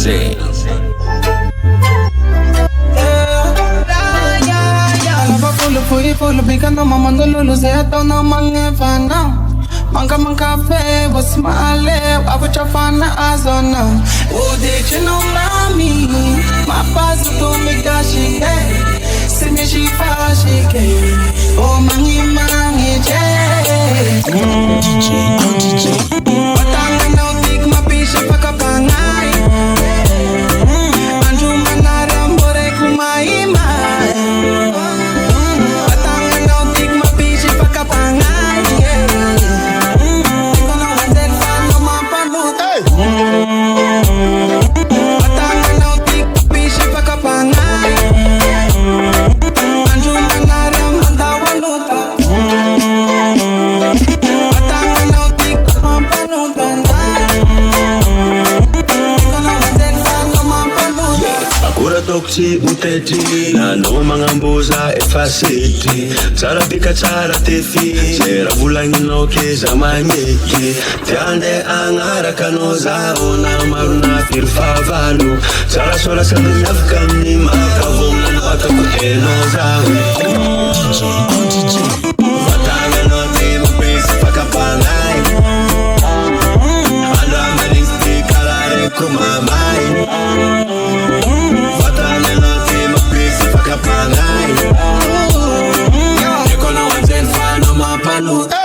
DEEJAY. Full bika no mamando lulu se ato no mangevana Manga cafe was smile abucha fana azona Oh did you know mami my pass to me gashi se me shi fashi ke Oh mangi je DJ Batanga no tik ma pisha pakapangai Anju manara mbore kumai mai Toksi uteti na no mangambuza efasiti tsara bika tsara tefi zera vulangino keza manyeki tiande angara kanoza ona maruna firfavalu tsara sola samiyafka mnima kavomna nwaka kutenoza Vatanga no timu pisi pakapangai Ando amalisti kalare kumamai Mampanota